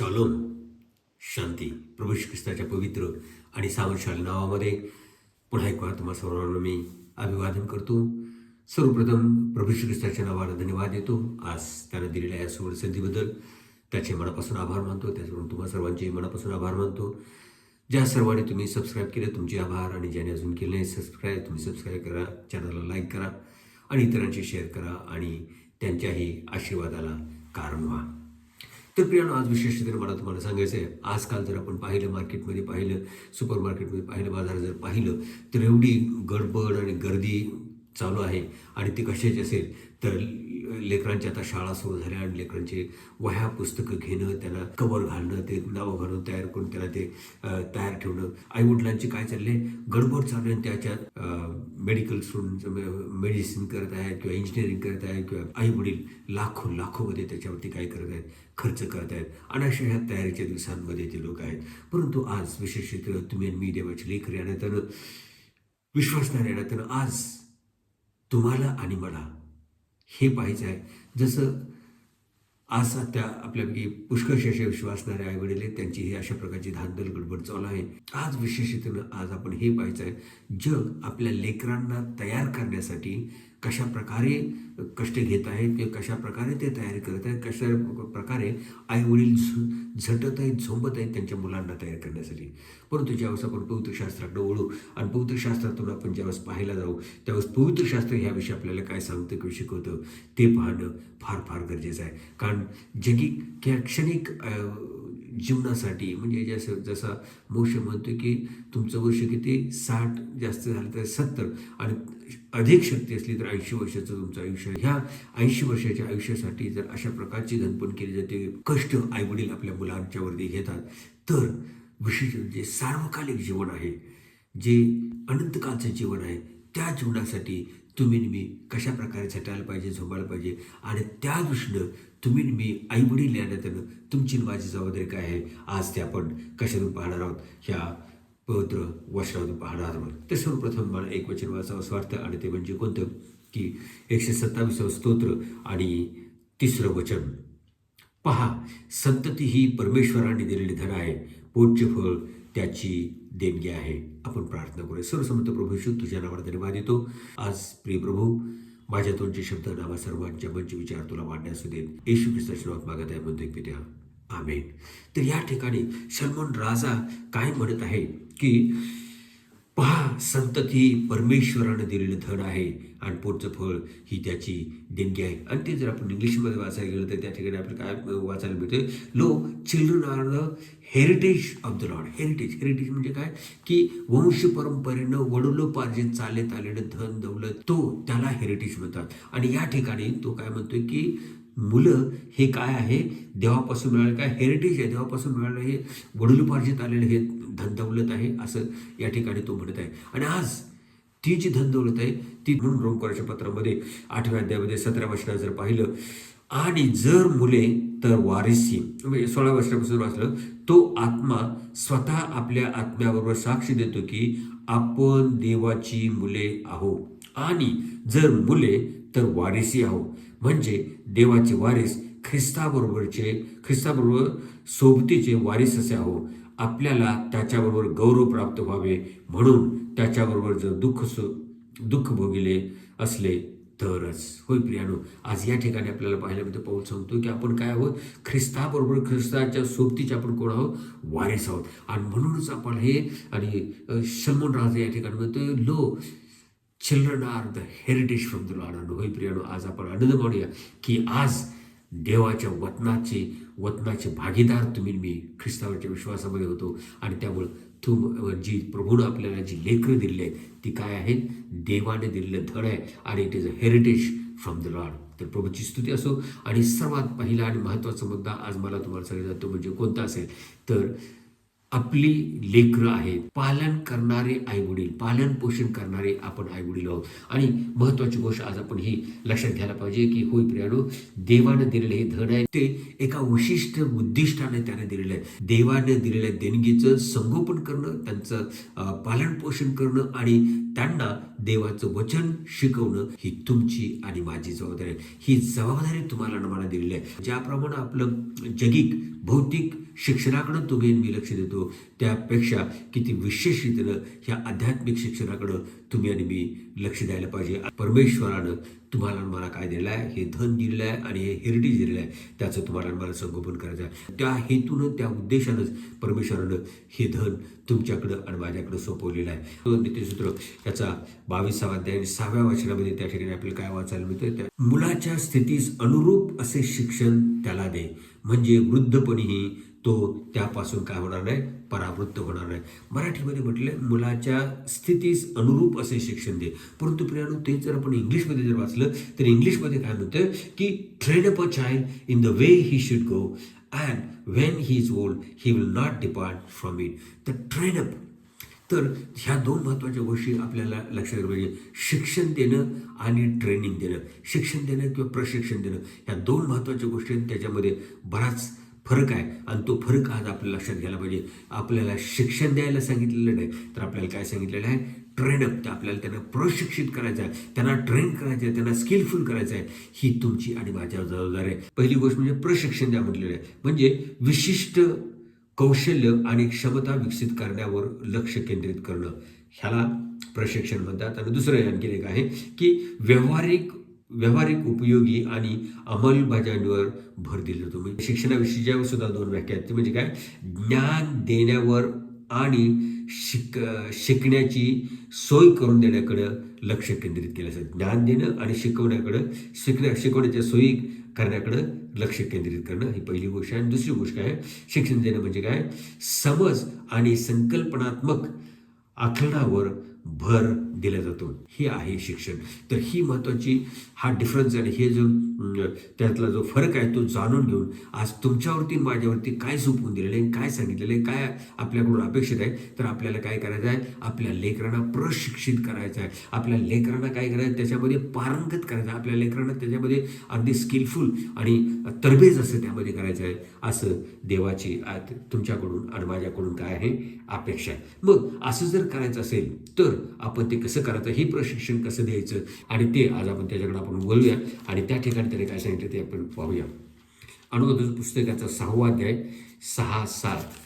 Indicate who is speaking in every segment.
Speaker 1: शॉलोम, शांती. प्रभू श्री ख्रिस्ताच्या पवित्र आणि सावरशाली नावामध्ये पुन्हा एक वेळा तुम्हा सर्वांना मी अभिवादन करतो. सर्वप्रथम प्रभू श्री ख्रिस्ताच्या नावाला धन्यवाद देतो. आज त्यानं दिलेल्या या सुवर्ण संधीबद्दल त्याचे मनापासून आभार मानतो. त्याचबरोबर तुम्हा सर्वांचे मनापासून आभार मानतो. ज्या सर्वांनी तुम्ही सबस्क्राईब केलं तुमचे आभार, आणि ज्याने अजून केलं नाही सबस्क्राईब, तुम्ही सबस्क्राईब करा, चॅनलला लाईक करा आणि इतरांशी शेअर करा आणि त्यांच्याही आशीर्वादाला कारण व्हा. तर प्रियानो, आज विशेषतेने मला तुम्हाला सांगायचं आहे, आजकाल जर आपण पाहिलं, मार्केटमध्ये पाहिलं, सुपर मार्केटमध्ये पाहिलं, बाजारात जर पाहिलं तर एवढी गडबड आणि गर्दी चालू आहे. आणि ती कशाची असेल तर लेकरांच्या आता शाळा सुरू झाल्या आणि लेकरांचे वह्या पुस्तकं घेणं, त्यांना कवर घालणं, ते नावं घालून तयार करून त्यांना ते तयार ठेवणं. आईवडिलांचे काय चालले, गडबड चालू आहे. त्याच्यात मेडिकल स्टुडंट मेडिसिन करत आहेत किंवा इंजिनिअरिंग करत आहेत किंवा आईवडील लाखोमध्ये त्याच्यावरती काय करत आहेत, खर्च करत आहेत. आणि अशा ह्या तयारीच्या दिवसांमध्ये ते लोक आहेत. परंतु आज विशेष तुम्ही आणि मी देवाचे लेकरं येण्यातनं, विश्वासणारे येण्यातनं, आज तुम्हाला आणि मला हे पाहायचं आहे, जसं आज त्या आपल्यापैकी पुष्कळशे असे विश्वासणारे आईवडील आहेत, त्यांची ही अशा प्रकारची धांदल गडबड चालू आहे. आज विशेषतेनं आज आपण हे पाहायचं आहे, जग आपल्या लेकरांना तयार करण्यासाठी कशा प्रकारे कष्ट घेत आहेत किंवा कशा प्रकारे ते तयारी करत आहेत, कशा प्रकारे आईवडील झटत आहेत, झोंबत आहेत त्यांच्या मुलांना तयार करण्यासाठी. परंतु ज्यावेळेस आपण पवित्रशास्त्राकडे वळू आणि पवित्रशास्त्रातून आपण ज्यावेळेस पाहायला जाऊ, त्यावेळेस पवित्रशास्त्र ह्याविषयी आपल्याला काय सांगतं किंवा शिकवतं ते पाहणं फार फार गरजेचं आहे. कारण जगिक किंवा क्षणिक जीवनासाठी, म्हणजे जसा मोशे म्हणतो की तुमचं वर्ष किती 60 जास्त झालं तर 70 आणि अधिक शक्ती असली तर 80 वर्षाचं तुमचं आयुष्य. ह्या 80 वर्षाच्या आयुष्यासाठी जर अशा प्रकारची धनपण केली जाते, कष्ट आईवडील आपल्या मुलांच्यावरती घेतात, तर विशेष जे सार्वकालिक जीवन आहे, जे अनंतकालचं जीवन आहे, त्या जीवनासाठी तुम्ही मी कशा प्रकारे झटायला पाहिजे, झोपायला पाहिजे. आणि त्या दृष्टीनं तुम्ही मी आईवडील येण्यातनं तुमची माझी जबाबदारी काय आहे, आज ते आपण कशातून पाहणार आहोत, ह्या पवित्र वचनातून पाहणार आहोत. तर सर्वप्रथम मला एक वचन वाचावं असं वाटतं, आणि ते म्हणजे कोणतं की 127 स्तोत्र आणि 3रं वचन. पहा, संतती ही परमेश्वराने दिलेली धन आहे, पोटचे फळ त्याची देणगी आहे. आपण प्रार्थना करूया. सर्वसमर्थ प्रभू येशू, तुझ्या नावाला धन्यवाद देतो. आज प्रिय प्रभू, माझ्या तोंडचे शब्द नावा सर्वांच्या मनचे विचार तुला मांडण्यास देत येशू ख्रिस्ताच्या नावात मागत आहे, म्हणतोय पित्या, आमेन. तर या ठिकाणी सलमोन राजा काय म्हणत आहे की पहा, संतती परमेश्वरानं दिलेलं धन आहे आणि पोटचं फळ ही त्याची देणगी आहे. आणि ते जर आपण इंग्लिशमध्ये वाचायला गेलं तर त्या ठिकाणी आपल्याला काय वाचायला मिळतं, lo children are the heritage of the Lord. Heritage म्हणजे काय की वंश परंपरेनं वडिलोपार्जित चालत आलेलं धन दौलत, तो त्याला हेरिटेज म्हणतात. आणि या ठिकाणी तो काय म्हणतोय की मुलं हे काय आहे, देवापासून मिळालं, काय हेरिटेज आहे, देवापासून मिळालं, हे वडिलोपार्जित आलेलं हे धनदौलत आहे, असं या ठिकाणी तो म्हणत आहे. आणि आज ती जी धनदौलत आहे ती, म्हणून रोमकराच्या पत्रामध्ये 8व्या अध्यायामध्ये 17व्या वचनात जर पाहिलं, आणि जर मुले तर वारिसी, म्हणजे 16व्या वचनापासून वाचलं, तो आत्मा स्वतः आपल्या आत्म्याबरोबर साक्ष देतो की आपण देवाची मुले आहो, आणि जर मुले तर वारिसी आहो, म्हणजे देवाचे वारिस, ख्रिस्ताबरोबर सोबतीचे वारिस असे आहो. आपल्याला त्याच्याबरोबर गौरव प्राप्त व्हावे म्हणून त्याच्याबरोबर जर दुःख भोगिले असले तरच. होय प्रियानो, आज या ठिकाणी आपल्याला पाहायला मिळतं, पौल सांगतो की आपण काय आहोत, ख्रिस्ताबरोबर, ख्रिस्ताच्या सोबतीचे आपण कोण आहोत, वारिस आहोत. आणि म्हणूनच आपण हे, आणि सलमोन राजा या ठिकाणी म्हणतो, lo children are the heritage from the Lord. होय प्रियानो, आज आपण आनंद मानूया की आज देवाच्या वचनाचे भागीदार तुम्ही मी ख्रिस्तावाच्या विश्वासामध्ये होतो. आणि त्यामुळं जी प्रभूनं आपल्याला जी लेकरं दिलेली आहेत ती काय आहेत, देवाने दिलेलं धन आहे, आणि it is a heritage from the Lord. तर प्रभूची स्तुती असो. आणि सर्वात पहिला आणि महत्त्वाचा मुद्दा आज मला तुम्हाला सांगितला तो म्हणजे कोणता असेल तर आपली लेकरं आहेत, पालन करणारे आईवडील, पालन पोषण करणारे आपण आईवडील आहोत. आणि महत्त्वाची गोष्ट आज आपण ही लक्षात घ्यायला पाहिजे की होय प्रियानो, देवानं दिलेलं हे धन आहे ते एका विशिष्ट उद्दिष्टाने त्याने दिलेलं आहे. देवाने दिलेल्या देणगीचं संगोपन करणं, त्यांचं पालन पोषण करणं आणि त्यांना देवाचं वचन शिकवणं ही तुमची आणि माझी जबाबदारी आहे. ही जबाबदारी तुम्हाला मला दिलेली आहे. ज्याप्रमाणे आपलं जगिक भौतिक शिक्षणाकडं तुम्ही मी लक्ष देतो त्यापेक्षा किती विशेष रीतीनं ह्या आध्यात्मिक शिक्षणाकडं तुम्ही आणि मी लक्ष द्यायला पाहिजे. परमेश्वरानं तुम्हाला मला काय दिलं आहे, हे धन दिलेलं आहे आणि हे हेरिटेज दिलेलं आहे, त्याचं तुम्हाला मला संगोपन करायचं आहे. त्या हेतूनं त्या उद्देशानंच परमेश्वरानं हे धन तुमच्याकडं आणि माझ्याकडं सोपवलेलं आहे. नीतिसूत्र याचा 22वा अध्याय आणि 6व्या वचनामध्ये त्या ठिकाणी आपल्याला काय वाचायला मिळतं, त्या मुलाच्या स्थितीस अनुरूप असे शिक्षण त्याला दे, म्हणजे वृद्धपणीही तो त्यापासून काय होणार नाही, परावृत्त होणार नाही. मराठीमध्ये म्हटलं मुलाच्या स्थितीस अनुरूप असे शिक्षण दे. परंतु प्रियानो ते जर आपण इंग्लिशमध्ये जर वाचलं तर इंग्लिशमध्ये काय म्हणतं की train up a child in the way he should go and when he is old he will not depart from it. तर ट्रेन अप, तर ह्या दोन महत्त्वाच्या गोष्टी आपल्याला लक्षात घ्यायला पाहिजे. शिक्षण देणं आणि ट्रेनिंग देणं, शिक्षण देणं किंवा प्रशिक्षण देणं, ह्या दोन महत्त्वाच्या गोष्टी आहेत. त्याच्यामध्ये बराच फरक आहे आणि तो फरक आज आपल्याला लक्षात घ्यायला पाहिजे. आपल्याला शिक्षण द्यायला सांगितलेलं नाही, तर आपल्याला काय सांगितलेलं आहे, ट्रेन अप. तर आपल्याला त्यांना प्रशिक्षित करायचं आहे, त्यांना ट्रेन करायचं आहे, त्यांना स्किलफुल करायचं आहे. ही तुमची आणि माझ्यावर जबाबदारी आहे. पहिली गोष्ट म्हणजे प्रशिक्षण द्या म्हटलेलं आहे, म्हणजे विशिष्ट कौशल्य आणि क्षमता विकसित करण्यावर लक्ष केंद्रित करणं, ह्याला प्रशिक्षण म्हणतात. आणि दुसरं आणखी एक आहे की व्यावहारिक उपयोगी आणि अंमलबजावणीवर भर दिला जातो. म्हणजे शिक्षणाविषयीच्या सुद्धा दोन व्याख्या आहेत. ते म्हणजे काय, ज्ञान देण्यावर आणि शिकण्याची सोय करून देण्याकडं लक्ष केंद्रित केलं असतं. ज्ञान देणं आणि शिकवण्याच्या सोयी करण्याकडं लक्ष केंद्रित करणं ही पहिली गोष्ट आहे. आणि दुसरी गोष्ट काय, शिक्षण देणं म्हणजे काय, समज आणि संकल्पनात्मक आखण्यावर भर दिला जातो, हे आहे शिक्षण. तर ही महत्त्वाची हा डिफरन्स आणि हे जो त्यातला जो फरक आहे तो जाणून घेऊन आज तुमच्यावरती माझ्यावरती काय सोपवून दिलेलं आहे, काय सांगितलेलं आहे, काय आपल्याकडून अपेक्षित आहे, तर आपल्याला काय करायचं आहे, आपल्या लेकरांना प्रशिक्षित करायचं आहे. आपल्या लेकरांना काय करायचं, त्याच्यामध्ये पारंगत करायचं आहे. आपल्या लेकरांना त्याच्यामध्ये अगदी स्किलफुल आणि तरबेज असं त्यामध्ये करायचं आहे, असं देवाची तुमच्याकडून आणि माझ्याकडून काय आहे, अपेक्षा आहे. मग असं जर करायचं असेल तर आपण ते कसं करायचं, हे प्रशिक्षण कसं द्यायचं, आणि ते आज आपण त्याच्याकडे आपण बोलूया. आणि त्या ठिकाणी त्याने काय सांगितलं ते आपण पाहूया. अनुवाद पुस्तकाचा 6वा अध्याय 6-7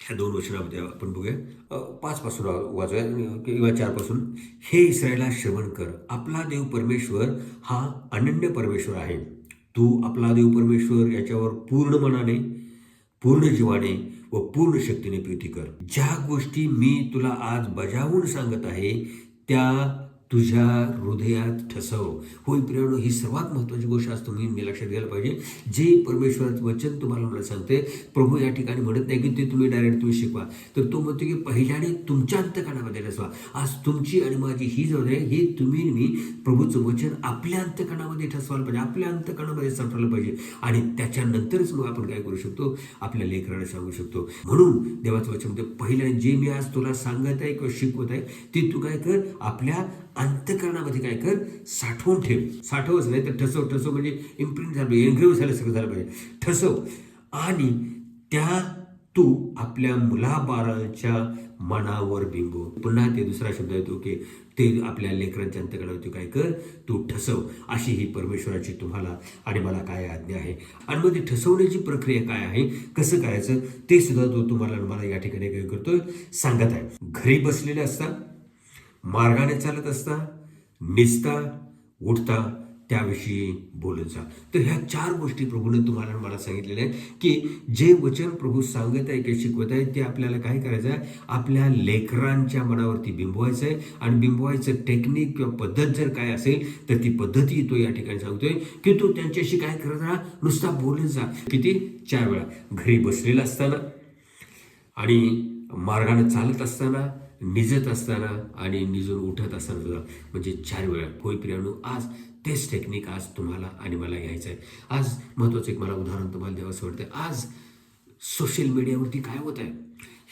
Speaker 1: ह्या दोन वचनामध्ये आपण बघूया. 5 पासून वाचूया किंवा 4 पासून. हे इस्रायला श्रवण कर, आपला देव परमेश्वर हा अनन्य परमेश्वर आहे. तू आपला देव परमेश्वर याच्यावर पूर्ण मनाने, पूर्ण जीवाने व पूर्ण शक्तीने प्रीती कर. ज्या गोष्टी मी तुला आज बजावून सांगत आहे त्या तुझ्या हृदयात ठसव. होय प्रियानो, ही सर्वात महत्त्वाची गोष्ट आज तुम्ही मी लक्षात घ्यायला पाहिजे. जे परमेश्वराचं वचन तुम्हाला मला सांगते, प्रभू या ठिकाणी म्हणत नाही की ते तुम्ही डायरेक्ट तुम्ही शिकवा, तर तो म्हणतो की पहिल्याने तुमच्या अंतःकरणामध्ये ठसवा. आज तुमची आणि माझी ही जबाबदारी आहे, हे तुम्ही मी प्रभूचं वचन आपल्या अंतःकरणामध्ये ठसवायला पाहिजे, आपल्या अंतःकरणामध्ये साठवलं पाहिजे. आणि त्याच्यानंतरच मग आपण काय करू शकतो, आपल्या लेकरांना सांगू शकतो. म्हणून देवाचं वचन म्हणते, पहिल्याने जे मी आज तुला सांगत आहे किंवा शिकवत आहे ते तू काय कर, आपल्या अंतःकरणामध्ये काय कर, साठवून ठेव. साठवच नाही तर ठसव म्हणजे इम्प्रिंट झालं, एन्ग्रेव्ह झालं, सगळं झालं पाहिजे. ठसव आणि त्या तू आपल्या मुलाबाळांच्या मनावर बिंबव. पुन्हा ते दुसरा शब्द येतो की ते आपल्या लेकरांच्या अंतःकरणावरती काय कर, तू ठसव. अशी ही परमेश्वराची तुम्हाला आणि मला काय आज्ञा आहे. आणि मग ती ठसवण्याची प्रक्रिया काय आहे, कसं करायचं, ते सुद्धा तो तुम्हाला मला या ठिकाणी काय करतोय, सांगत आहे. घरी बसलेले असता, मार्गाने चालत असता, निजता, उठता, त्याविषयी बोलत जा. तर ह्या 4 गोष्टी प्रभूने तुम्हाला मला सांगितलेल्या आहेत की जे वचन प्रभू सांगत आहे किंवा शिकवत आहे ते आपल्याला काय करायचं आहे, आपल्या लेकरांच्या मनावरती बिंबवायचं आहे. आणि बिंबवायचं टेक्निक किंवा पद्धत जर काय असेल तर ती पद्धती तो या ठिकाणी सांगतोय की तू त्यांच्याशी काय करत राहा, नुसता बोलत जा. किती, 4 वेळा. घरी बसलेला असताना आणि मार्गाने चालत असताना, निजत असताना आणि निजून उठत असताना सुद्धा, म्हणजे 4 वेळा. होय प्रियानो, आज तेच टेक्निक आज तुम्हाला आणि मला घ्यायचं आहे. आज महत्त्वाचं एक मला उदाहरण तुम्हाला द्यावंसं वाटतं. आज सोशल मीडियावरती काय होत आहे,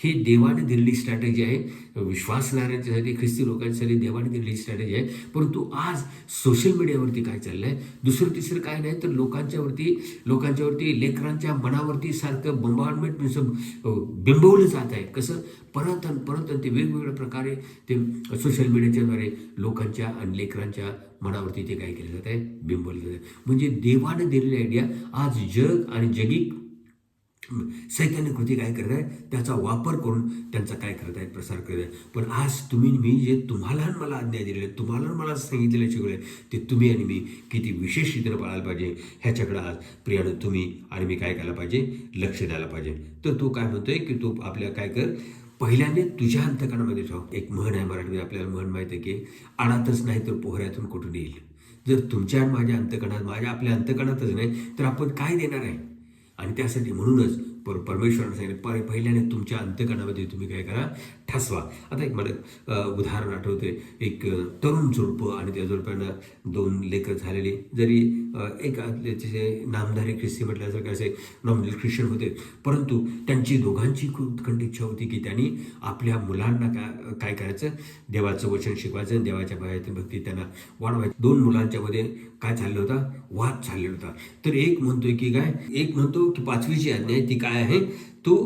Speaker 1: ही देवाने दिलेली स्ट्रॅटेजी आहे. विश्वासणाऱ्यांच्यासाठी, ख्रिस्ती लोकांसाठी देवाने दिलेली स्ट्रॅटेजी आहे. परंतु आज सोशल मीडियावरती काय चाललं आहे, दुसरं तिसरं काय नाही तर लोकांच्यावरती लेकरांच्या मनावरती सारखं बंबार्डमेंट बिंबवलं जात आहे. कसं, परत ते वेगवेगळ्या प्रकारे ते सोशल मीडियाच्याद्वारे लोकांच्या आणि लेकरांच्या मनावरती ते काय केलं जात आहे, बिंबवलं जात आहे. म्हणजे देवाने दिलेली आयडिया आज जग आणि सैतान्य कृती काय करत आहे, त्याचा वापर करून त्यांचा काय करत आहेत, प्रसार करत आहेत. पण आज तुम्ही मी जे तुम्हाला आणि मला आज्ञा दिलेले, तुम्हाला आणि मला सांगितलेले शिकवले, ते तुम्ही आणि मी किती विशेष रीतीनं पाळायला पाहिजे, ह्याच्याकडे आज प्रियानं तुम्ही आणि मी काय करायला पाहिजे, लक्ष द्यायला पाहिजे. तर तो काय म्हणतोय की तू आपल्या काय कर, पहिल्याने तुझ्या अंतकणामध्ये ठेव. एक म्हण आहे मराठीमध्ये, आपल्याला म्हण माहिती आहे की आडातच नाही तर पोहऱ्यातून कुठून येईल. जर तुमच्या आणि माझ्या अंतकणात, माझ्या आपल्या अंतकणातच नाही तर आपण काय देणार आहे. आणि त्यासाठी म्हणूनच परमेश्वराने सांगितलं, पहिल्याने तुमच्या अंतकणामध्ये तुम्ही काय करा, ठसवा. आता एक मला उदाहरण आठवते, एक तरुण जोडपं आणि त्या जोडप्यांना 2 लेकरं झालेली. जरी एक त्याचे नामधारी ख्रिस्ती म्हटल्यासारखे असे नॉमिनल ख्रिश्चन होते, परंतु त्यांची दोघांची खूप उत्कंठ इच्छा होती की त्यांनी आपल्या मुलांना काय करायचं, देवाचं वचन शिकवायचं, देवाच्या बाहेर भक्ती त्यांना वाढवायचं. 2 मुलांच्यामध्ये काय चाललं होता, वाद चाललेला होता. तर एक म्हणतोय की काय, एक म्हणतो की 5वीची आज्ञा आहे ती काय आहे, तू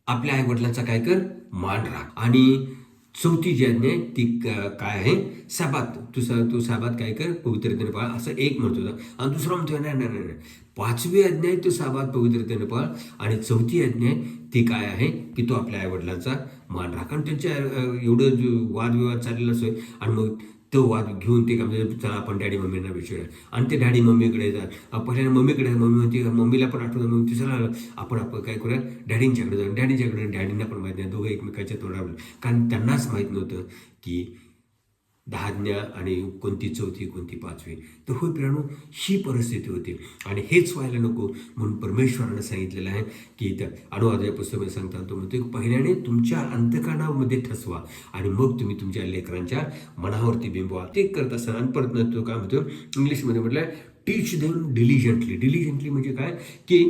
Speaker 1: आपल्या आईवडिलांचा काय कर, मान राख. आणि 4थी जी आज्ञा आहे ती काय आहे, साबात, तू साबात काय कर, पवित्रतेने पाळ, असं एक म्हणतो होता. आणि दुसरा म्हणतो नाही नाही नाही, 5वी आज्ञा आहे तू साबात पवित्रतेने पाळ, आणि 4थी आज्ञा आहे ती काय आहे की तू आपल्या आईवडिलांचा मान राख. आणि त्यांच्या एवढं वादविवाद चाललेला असतोय. आणि मग तो वाद घेऊन ते काय म्हणजे, चला आपण डॅडी मम्मींना विचारूया. आणि ते डॅडी मम्मीकडे येतात. पहिल्याने मम्मीकडे, मम्मी म्हणते, मम्मीला पण आठवतं, मग तिसरा आपण काय करूया, डॅडींच्याकडे जाऊन, डॅडींना पण माहीत नाही, दोघं एकमेकाच्या तोंडावर, कारण त्यांनाच माहीत नव्हतं की 10 आज्ञा आणि कोणती 4थी कोणती 5वी. तर होय प्रियानो, ही परिस्थिती होती. आणि हेच व्हायला नको म्हणून परमेश्वरानं सांगितलेलं आहे की त्या अनुवाद या पुस्तकामध्ये सांगतात, तो म्हणतो पहिल्याने तुमच्या अंतकरणामध्ये ठसवा आणि मग तुम्ही तुमच्या लेकरांच्या मनावरती बिंबवा. ते करत असताना. आणि परत तो काय म्हणतो, इंग्लिशमध्ये म्हटलं टीच देम डिलिजंटली. डिलिजंटली म्हणजे काय की,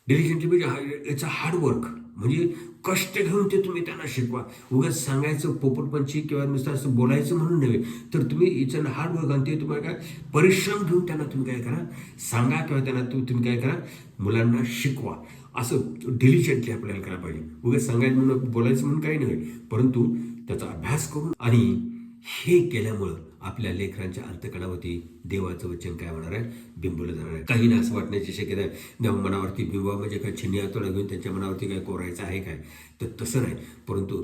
Speaker 1: डिलिजंटली म्हणजे याचा हार्डवर्क, म्हणजे कष्ट घेऊन ते तुम्ही त्यांना शिकवा. उगाच सांगायचं पोपटपंची किंवा नुसतं असं बोलायचं म्हणून नव्हे, तर तुम्ही याचं हार्डवर्क, आणि ते तुम्हाला काय परिश्रम घेऊन त्यांना तुम्ही काय करा, सांगा, किंवा त्यांना तुम्ही काय करा, मुलांना शिकवा. असं डिलिजंटली आपल्याला करायला पाहिजे. उगाच सांगायचं म्हणून, बोलायचं म्हणून काही नव्हे, परंतु त्याचा अभ्यास करून. आणि हे केल्यामुळं आपल्या लेकरांच्या अंतकणावरती देवाचं वचन काय होणार आहे, बिंबवलं जाणार आहे. काहींना असं वाटण्याची शक्यता आहे, मनावरती बिंबवा म्हणजे काय, छिन्नी हातोडा घेऊन त्यांच्या मनावरती काय कोरायचं आहे काय, तर तसं नाही. परंतु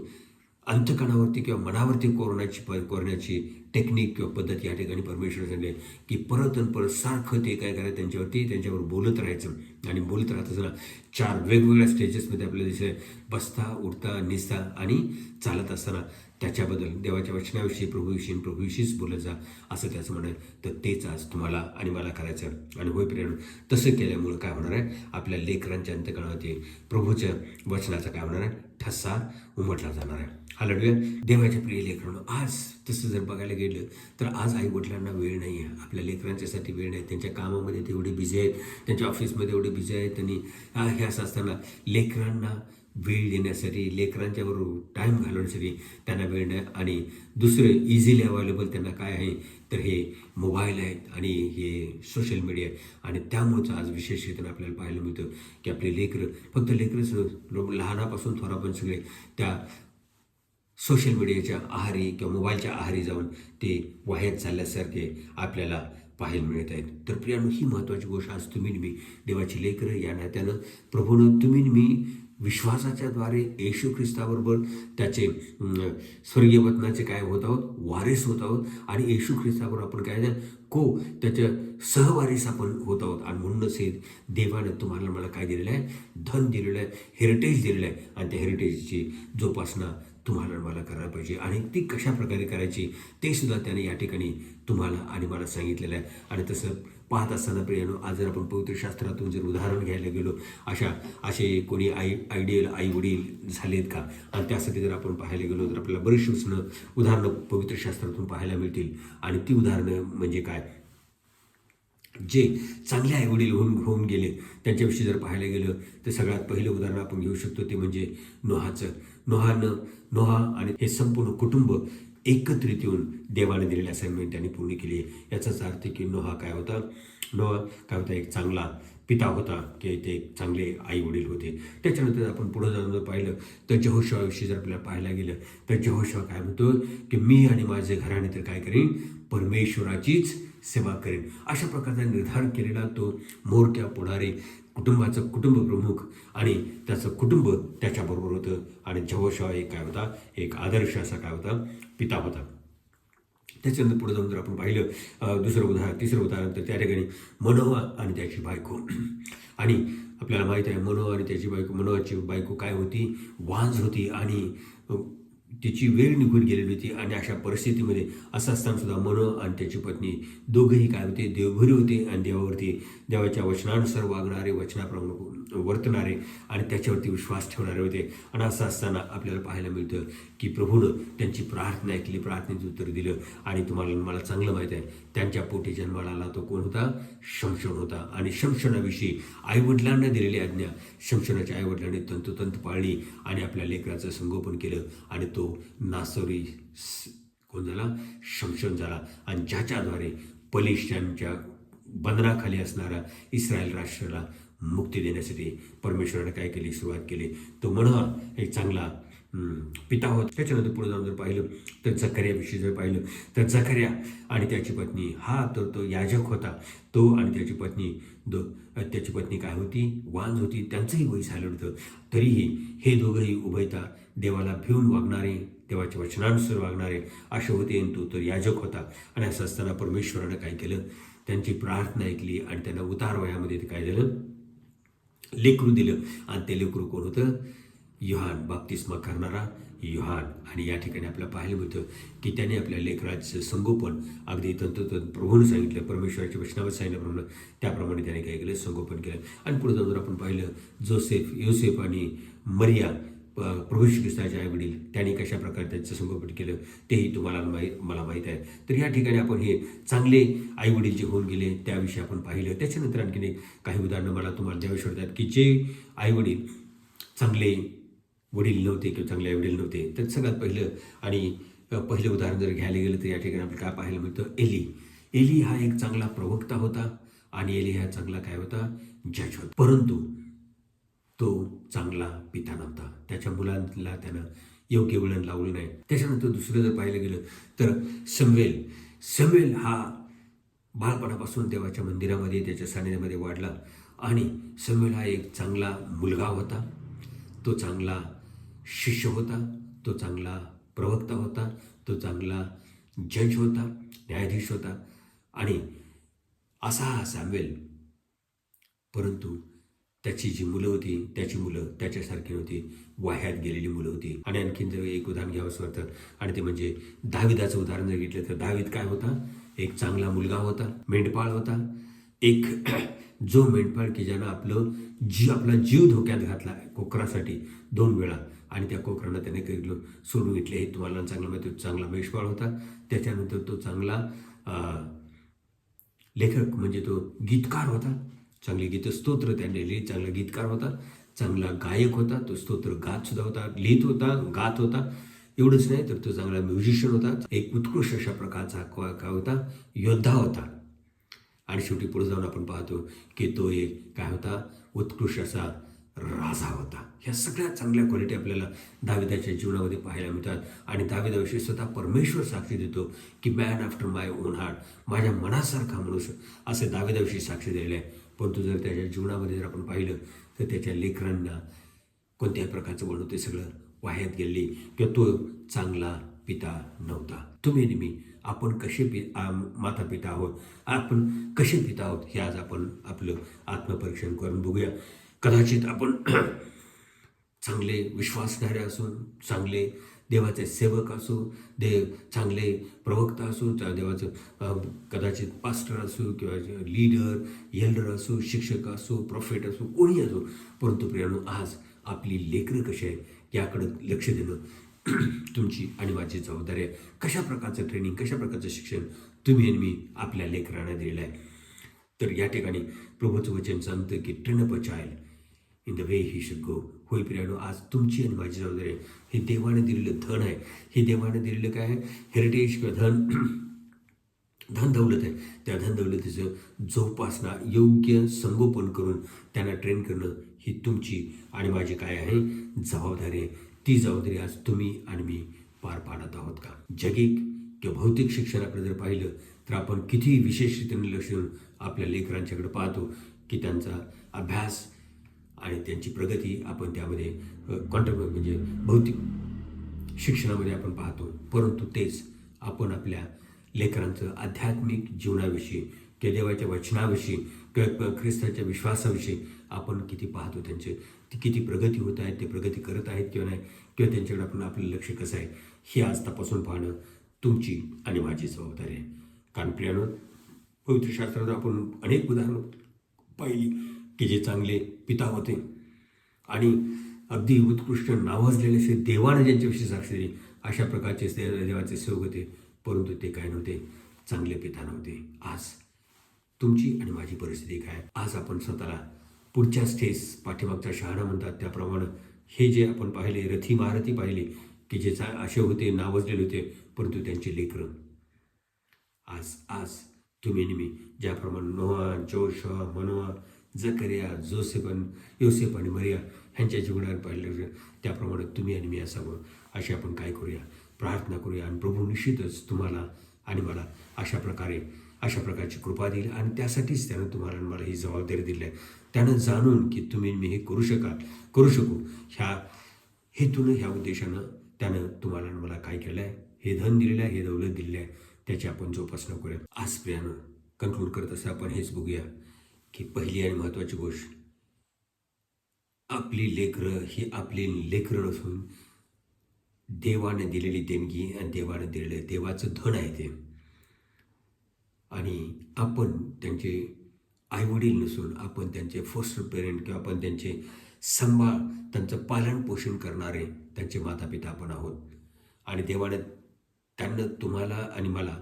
Speaker 1: अंतकणावरती किंवा मनावरती कोरण्याची टेक्निक किंवा पद्धत या ठिकाणी परमेश्वर सांगले की परत आणि परत सारखं ते काय करायचं, त्यांच्यावर बोलत राहायचं. आणि बोलत राहत असताना 4 वेगवेगळ्या स्टेजेसमध्ये आपल्याला दिसले, बसता, उठता, निसता आणि चालत असताना त्याच्याबद्दल देवाच्या वचनाविषयी, प्रभूविषयीच बोलत जा, असं त्याचं म्हणणं आहे. तर तेच आज तुम्हाला आणि मला करायचं. आणि होय प्रेरणा, तसं केल्यामुळं काय होणार आहे, आपल्या लेकरांच्या अंतकणावरती प्रभूच्या वचनाचा काय होणार आहे, ठसा उमटला जाणार आहे. हालेलुया. देवाच्या प्रिय लेकरांनो, आज तसं जर बघायला गेलं तर आज आई वडिलांना वेळ नाही आहे, आपल्या लेकरांच्यासाठी वेळ नाही. त्यांच्या कामामध्ये ते एवढे बिझी आहेत, त्यांच्या ऑफिसमध्ये एवढे बिझी आहेत, त्यांनी हे असं असताना लेकरांना वेळ देण्यासाठी, लेकरांच्याबरोबर टाईम घालवण्यासाठी त्यांना वेळ नाही. आणि दुसरं इझिली अवेलेबल त्यांना काय आहे, तर हे मोबाईल आहेत आणि हे सोशल मीडिया आहे. आणि त्यामुळंच आज विशेष रीतीनं आपल्याला पाहायला मिळतं की आपले लेकरं, फक्त लेकरंच लहानापासून थोरापर्यंत सगळे त्या सोशल मीडियाच्या आहारी किंवा मोबाईलच्या आहारी जाऊन ते वाह्यात चालल्यासारखे आपल्याला पाहायला मिळत आहेत. तर प्रियानो, ही महत्त्वाची गोष्ट आज तुम्ही मी देवाची लेकरं या नात्यानं प्रभूनं तुम्ही मी विश्वासाच्या द्वारे येशू ख्रिस्ताबरोबर त्याचे स्वर्गीय वतनाचे काय होत आहोत, वारीस होत आहोत. आणि येशू ख्रिस्ताबरोबर आपण काय त्याच्या सहवारीस आपण होत आहोत. आणि म्हणूनच हे देवानं तुम्हाला मला काय दिलेलं आहे, धन दिलेलं आहे, हेरिटेज दिलेलं आहे. आणि त्या हेरिटेजची जोपासना तुम्हाला मला करायला पाहिजे. आणि ती कशा प्रकारे करायची ते सुद्धा त्याने या ठिकाणी तुम्हाला आणि मला सांगितलेलं आहे. आणि तसं पाहत असताना प्रियानो, आज जर आपण पवित्र शास्त्रातून जर उदाहरण घ्यायला गेलो, असे कोणी आयडियल आई वडील झालेत का, आणि त्यासाठी जर आपण पाहायला गेलो तर आपल्याला बरीचशी उदाहरणं पवित्र शास्त्रातून पाहायला मिळतील. आणि ती उदाहरणं म्हणजे काय, जे चांगले आईवडील होऊन गेले त्यांच्याविषयी जर पाहायला गेलं तर सगळ्यात पहिलं उदाहरण आपण घेऊ शकतो ते म्हणजे नोहाचं. नोहा आणि हे संपूर्ण कुटुंब एकत्रित येऊन देवाने दिलेली असाइनमेंट त्यांनी पूर्ण केली. याचाच अर्थ की नोहा काय होता, एक चांगला पिता होता, की ते एक चांगले आई वडील होते. त्याच्यानंतर आपण पुढं जाऊन जर पाहिलं तर यहोशुवाविषयी जर आपल्याला पाहायला गेलं तर यहोशुवा काय म्हणतो की मी आणि माझे घराणे तर काय करीन, परमेश्वराचीच सेवा करेन. अशा प्रकारचा निर्धार केलेला तो म्होरक्या पुढारी कुटुंबाचं कुटुंब प्रमुख आणि त्याचं कुटुंब त्याच्याबरोबर होतं. आणि यहोशुआ एक काय होता, एक आदर्श असा काय होता, पिता होता. त्याच्यानंतर पुढे जाऊन जर आपण पाहिलं तिसरं उदाहरण, तर त्या ठिकाणी मनोवा आणि त्याची बायको. आणि आपल्याला माहीत आहे मनोवा आणि त्याची बायको, मनोवाची बायको काय होती, वांज होती आणि तिची वेळ निघून गेलेली होती. आणि अशा परिस्थितीमध्ये असं असताना सुद्धा मनोवा आणि त्याची पत्नी दोघंही काय होते, देवभरी होते आणि देवाच्या वचनानुसार वागणारे, वचनाप्रमाणे वर्तणारे आणि त्याच्यावरती विश्वास ठेवणारे होते. आणि असं असताना आपल्याला पाहायला मिळतं की प्रभूनं त्यांची प्रार्थना ऐकली, प्रार्थनेचं उत्तर दिलं. आणि मला चांगलं माहीत आहे, त्यांच्या पोटी जन्माला आला तो कोण होता, शमशोन होता. आणि शमशोनाविषयी आईवडिलांना दिलेली आज्ञा शमशोनाच्या आईवडिलांनी तंतोतंत पाळली आणि आपल्या लेकराचं संगोपन केलं. आणि तो नासोरी कोण झाला, शमशोन झाला. आणि ज्याच्याद्वारे पलिश्त्यांच्या बंधनाखाली असणारा इस्रायल राष्ट्राला मुक्ती देण्यासाठी परमेश्वराने काय केली, सुरुवात केली. तो मनोवा एक चांगला पिता होता. त्याच्यानंतर पुढे जाऊन जर पाहिलं तर जकर्याविषयी जर पाहिलं तर जकर्या आणि त्याची पत्नी, तो याजक होता. तो आणि त्याची पत्नी काय होती, वांज होती. त्यांचंही वय झालं होतं. तरीही हे दोघंही उभयता देवाला भिवून वागणारे, देवाच्या वचनानुसार वागणारे असे होते. तो तर याजक होता. आणि असं असताना परमेश्वरानं काय केलं, त्यांची प्रार्थना ऐकली आणि त्यांना उतार वयामध्ये काय झालं, लेकरू दिलं. आणि ते लेकरू कोण होतं, योहान, बाप्तिस्मा करणारा योहान. आणि या ठिकाणी आपल्याला पाहायला मिळतं की त्याने आपल्या लेकराचं संगोपन अगदी तंतोतंत प्रभूनं सांगितलं, परमेश्वराच्या वचनावर सांगितल्याप्रमाणे त्याप्रमाणे त्याने काय केलं, संगोपन केलं. आणि पुढे जाऊन जर आपण पाहिलं योसेफ आणि मरिया, प्रभू श्री ख्रिस्ताचे आई वडील, त्यांनी कशा प्रकारे त्यांचं संगोपन केलं तेही मला माहीत आहे. तर या ठिकाणी आपण हे चांगले आई वडील जे होऊन गेले त्याविषयी आपण पाहिलं. त्याच्यानंतर आणखीन काही उदाहरणं मला तुम्हाला द्यावीशी वाटतात की जे आई वडील चांगले वडील नव्हते किंवा चांगले आई वडील नव्हते. तर सगळ्यात पहिलं उदाहरण जर घ्यायला गेलं तर या ठिकाणी आपल्याला काय पाहायला मिळतं, एली हा एक चांगला प्रवक्ता होता. आणि एली हा चांगला काय होता, जज होता. परंतु तो चांगला पिता नव्हता. त्याच्या मुलांना त्यानं योग्य वळण लावलं नाही. त्याच्यानंतर दुसरं जर पाहायला गेलं तर शमूएल हा बाळपणापासून देवाच्या मंदिरामध्ये, त्याच्या सानिध्यामध्ये वाढला. आणि शमूएल हा एक चांगला मुलगा होता, तो चांगला शिष्य होता, तो चांगला प्रवक्ता होता, तो चांगला जज होता, न्यायाधीश होता. आणि असा हा शमूएल, परंतु त्याची जी मुलं होती, त्याची मुलं त्याच्यासारखी नव्हती, वाह्यात गेलेली मुलं होती. आणि आणखीन जर एक उदाहरण घ्यावंसं वाटतं आणि ते म्हणजे दाविदाचं उदाहरण जर घेतलं तर दावीद काय होता, एक चांगला मुलगा होता, मेंढपाळ होता. एक जो मेंढपाळ की ज्यानं आपला जीव धोक्यात घातला कोकरासाठी 2 वेळा. आणि त्या कोकरांना त्याने केलं सोडून घेतले. हे तुम्हाला चांगलं माहिती, चांगला मेंढपाळ होता. त्याच्यानंतर तो चांगला लेखक म्हणजे तो गीतकार होता, चांगली स्तोत्र त्याने लिहिली, चांगला गीतकार होता, चांगला गायक होता, तो स्तोत्र गातसुद्धा होता, लिहित होता, गात होता. एवढंच नाही तर तो चांगला म्युझिशियन होता, एक उत्कृष्ट अशा प्रकारचा काय होता, योद्धा होता. आणि शेवटी पुढे जाऊन आपण पाहतो की तो एक काय होता, उत्कृष्ट असा राजा होता. ह्या सगळ्या चांगल्या क्वालिटी आपल्याला दाविदाच्या जीवनामध्ये पाहायला मिळतात. आणि दाविदाविषयी स्वतः परमेश्वर साक्षी देतो की man after my on heart, माझ्या मनासारखा मनुष्य, असे दाविदाविषयी साक्षी दिलेले आहे. परंतु जर त्याच्या जीवनामध्ये जर आपण पाहिलं तर त्याच्या लेकरांना कोणत्याही प्रकारचं वळण, ते सगळं वाह्यात गेली किंवा तो चांगला पिता नव्हता. तुम्ही आणि मी, आपण कसे माता पिता आहोत, आपण कसे पिता आहोत, हे आज आपण आपलं आत्मपरीक्षण करून बघूया. कदाचित आपण चांगले विश्वासणारे असून, चांगले देवाचे सेवक असू, चांगले प्रवक्ता असू, देवाचं कदाचित पास्टर असू किंवा लीडर, एल्डर असू, शिक्षक असू, प्रॉफेट असू, कोणी असो. परंतु प्रियानो, आज आपली लेकरं कशी आहे याकडं लक्ष देणं तुमची आणि माझी जबाबदारी आहे. कशा प्रकारचं ट्रेनिंग, कशा प्रकारचं शिक्षण तुम्ही आणि मी आपल्या लेकरांना दिलेलं आहे. तर या ठिकाणी प्रभूचं वचन सांगतं की train up a child in the way he should go. होय प्रियानो, आज तुमची आणि माझी जबाबदारी आहे. हे देवाने दिलेलं धन आहे, हे देवाने दिलेलं काय आहे, हेरिटेज किंवा धन दौलत आहे. त्या धन दौलतीचं जोपासना, योग्य संगोपन करून त्यांना ट्रेन करणं ही तुमची आणि माझी काय आहे, जबाबदारी आहे. ती जबाबदारी आज तुम्ही आणि मी पार पाडत आहोत का? जगिक किंवा भौतिक शिक्षणाकडे जर पाहिलं तर आपण किती विशेष रीतीने लक्ष देऊन आपल्या लेकरांच्याकडे पाहतो. की त्यांचा अभ्यास आणि त्यांची प्रगती आपण त्यामध्ये म्हणजे भौतिक शिक्षणामध्ये आपण पाहतो, परंतु तेच आपण आपल्या लेकरांचं आध्यात्मिक जीवनाविषयी किंवा देवाच्या वचनाविषयी किंवा ख्रिस्ताच्या विश्वासाविषयी आपण किती पाहतो, त्यांचे किती प्रगती होत आहेत, ते प्रगती करत आहेत किंवा नाही, किंवा त्यांच्याकडे आपण आपलं लक्ष कसं आहे हे आज तपासून पाहणं तुमची आणि माझी जबाबदारी आहे. कारण प्रियानं, पवित्र शास्त्रात आपण अनेक उदाहरणं पाहिली की जे चांगले पिता होते आणि अगदी उत्कृष्ट नावाजलेले असे देवाने ज्यांच्याविषयी साक्ष दिली अशा प्रकारचे देवाचे सेवक होते, परंतु ते काय नव्हते, चांगले पिता नव्हते. आज तुमची आणि माझी परिस्थिती काय? आज आपण स्वतःला पुढच्या स्टेज, पाठीमागचा शहाणा म्हणतात त्याप्रमाणे हे जे आपण पाहिले रथी महारथी पाहिले की जे असे होते, नावाजलेले होते, परंतु त्यांची लेकरं आज आज तुम्ही नेहमी ज्याप्रमाणे नोहा, जोशुआ, मनोआ, जकरिया, योसेफ आणि मरिया ह्यांच्या जीवनात पाहिलं त्याप्रमाणे तुम्ही आणि मी असावं, अशी आपण काय करूया, प्रार्थना करूया. आणि प्रभू निश्चितच तुम्हाला आणि मला अशा प्रकारची कृपा देईल. आणि त्यासाठीच त्यानं तुम्हाला आणि मला ही जबाबदारी दिली आहे. त्यानं जाणून की तुम्ही मी हे करू शकू ह्या हेतून, ह्या उद्देशानं त्यानं तुम्हाला आणि मला काय केलं आहे, हे धन दिलेलं आहे, हे दौलत दिलेलं आहे, त्याची आपण जोपासना करूया. आज प्रियानं कन्क्लूड करत असं आपण हेच बघूया की पहिली आणि महत्त्वाची गोष्ट, आपली लेकरं ही आपली लेकरं नसून देवाने दिलेली देणगी आणि देवाने दिलेलं देवाचं धन आहे ते. आणि आपण त्यांचे आईवडील नसून आपण त्यांचे फर्स्ट पेरेंट किंवा आपण त्यांचे त्यांचं पालन पोषण करणारे त्यांचे मातापिता आपण आहोत. आणि देवाने त्यांना तुम्हाला आणि मला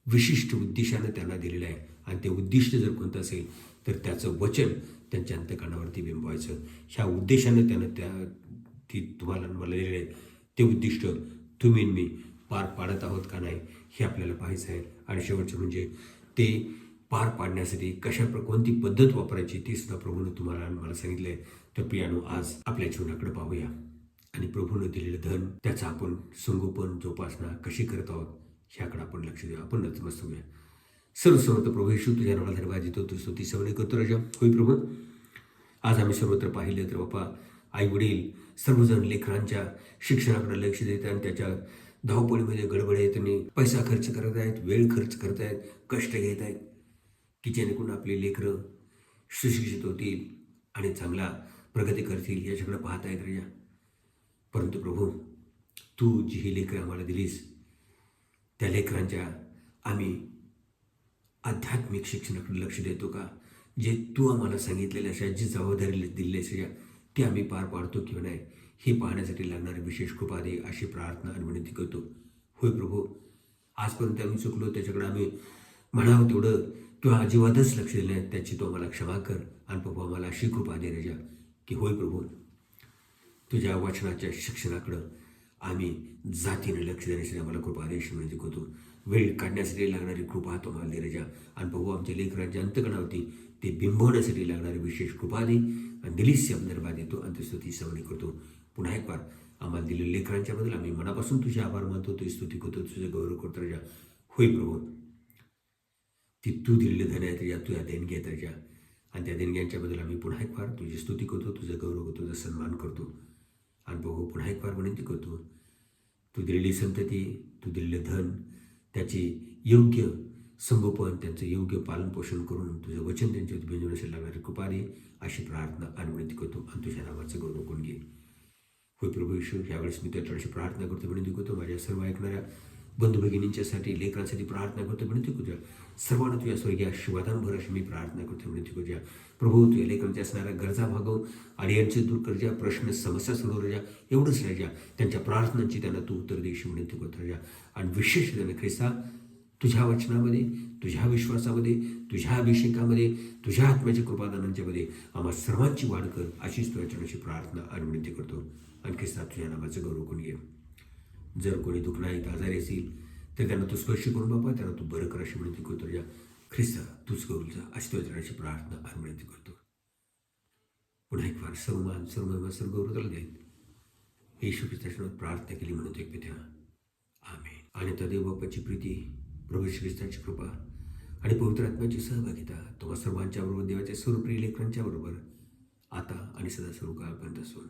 Speaker 1: विशिष्ट उद्देशानं त्यांना दिलेलं आहे. आणि ते उद्दिष्ट जर कोणतं असेल तर त्याचं वचन त्यांच्या अंतःकरणावरती बिंबवायचं. ह्या उद्देशानं त्यानं ती तुम्हाला मला दिलेलं आहे. ते उद्दिष्ट तुम्ही मी पार पाडत आहोत का नाही हे आपल्याला पाहायचं आहे. आणि शेवटचं म्हणजे ते पार पाडण्यासाठी कोणती पद्धत वापरायची ती सुद्धा प्रभूनं तुम्हाला आणि मला सांगितलं आहे. तर प्रियानो, आज आपल्या जीवनाकडे पाहूया आणि प्रभूनं दिलेलं धन त्याचं आपण संगोपन जोपासना कशी करत आहोत ह्याकडे आपण लक्ष देऊ. आपण नतमस्तक होऊया. सर्वसर्वत्र प्रभू येशू तुझ्या नावाला धन्यवाद देतो, तू स्तुती सवनी करतो राजा. होय प्रभू, आज आम्ही सर्वत्र पाहिलं तर बापा आई वडील सर्वजण लेकरांच्या शिक्षणाकडे लक्ष देत आणि त्याच्या धावपळीमध्ये गडबड त्यांनी पैसा खर्च करत आहेत, वेळ खर्च करत आहेत, कष्ट घेत आहेत की जेणेकरून आपली लेकरं सुशिक्षित होतील आणि चांगला प्रगती करतील याच्याकडे पाहत आहेत राजा. परंतु प्रभू, तू जी ही लेकरं आम्हाला दिलीस त्या लेकरांच्या आम्ही आध्यात्मिक शिक्षणाकडे लक्ष देतो का? जे तू आम्हाला सांगितलेल्या अशा जी जबाबदारी दिलेली अशा ती आम्ही पार पाडतो किंवा नाही हे पाहण्यासाठी लागणारी विशेष कृपा दे अशी प्रार्थना आणि विनंती करतो. होय प्रभू, आजपर्यंत आम्ही चुकलो, त्याच्याकडे आम्ही म्हणावं तेवढं किंवा अजिबातच लक्ष दिलं नाही, त्याची तो आम्हाला क्षमा कर. आणि प्रभू, आम्हाला अशी कृपा दे राजा की होय प्रभू, तुझ्या वचनाच्या शिक्षणाकडं आम्ही जातीने लक्ष देण्यासाठी आम्हाला कृपा दे अशी विनंती करतो. वेळ काढण्यासाठी लागणारी कृपा तुम्हाला दे राजा. आणि प्रभू, आमच्या लेकरांच्या अंतकणावरती ते बिंबवण्यासाठी लागणारी विशेष कृपा दे आणि दिलीस धन्यवाद देतो आणि स्तुती सवनी करतो. पुन्हा एक बार आम्हाला दिलेल्या लेकरांच्याबद्दल आम्ही मनापासून तुझे आभार मानतो, तुझी स्तुती करतो, तुझं गौरव करतो राजा. होय प्रभू, ती तू दिलेले धन आहेत राजा, तुझ्या देणगी आहेत राजा. आणि त्या देणग्यांच्याबद्दल आम्ही पुन्हा एक बार तुझी स्तुती करतो, तुझं गौरव करतो, तुझा सन्मान करतो. आणि प्रभू, पुन्हा एक बार विनंती करतो, तू दिलेली संतती, तू दिलेलं धन त्याची योग्य संगोपन, त्यांचं योग्य पालनपोषण करून तुझं वचन त्यांच्या बिंजवण्यासाठी लागणारी कृपा दे अशी प्रार्थना आणि विनंती करतो. आणि तुझ्या नावाचं गौरव करून घे. होय प्रभू येशू, यावेळेस मी त्याच्याशी प्रार्थना करतो, विनंती करतो. माझ्या सर्व ऐकणाऱ्या बंधू भगिनींच्यासाठी, लेकरांसाठी प्रार्थना करतो, विनंती करतो. सर्वांना तुझ्या स्वर्गीय आशीर्वादांभर अशी मी प्रार्थना करतो, विनंती करूया. प्रभू, तुझ्या लेकरांच्या असणाऱ्या गरजा भागव आणि यांचे दूर कर जा, प्रश्न समस्या सोडव राजा. एवढंच राजा, त्यांच्या प्रार्थनांची त्यांना तू उत्तर देशी विनंती करतो राजा. आणि विशेष त्यानं ख्रिस्ता तुझ्या वचनामध्ये, तुझ्या विश्वासामध्ये, तुझ्या अभिषेकामध्ये, तुझ्या आत्म्याच्या कृपादानांच्यामध्ये आम्हा सर्वांची वाढ कर अशीच तुझ्याची प्रार्थना आणि विनंती करतो. आणि ख्रिस्ता तुझ्या नावाचं गौरव करून घे. जर कोणी दुखणाईत आजारी असेल तर त्यांना तू स्पर्श करून बाबा त्यांना तू बरं कर अशी विनंती करतो राजा. ख्रिस्ता तूच करून जा अशी तुझ्याची प्रार्थना आणि विनंती करतो. पुन्हा एक वार सर्वमान सर्व गौरव त्याला देईल. येशू ख्रिस्ताच्या प्रार्थना केली म्हणून एक पित्या, आमेन. आणि त्या देव बापाची प्रीती, प्रभू श्री ख्रिस्ताची कृपा आणि पवित्र आत्म्याची सहभागिता तुम्हा सर्वांच्या बरोबर देवाच्या सर्वप्रिय लेकरांच्या बरोबर आता आणि सदा सर्व काळपर्यंत असून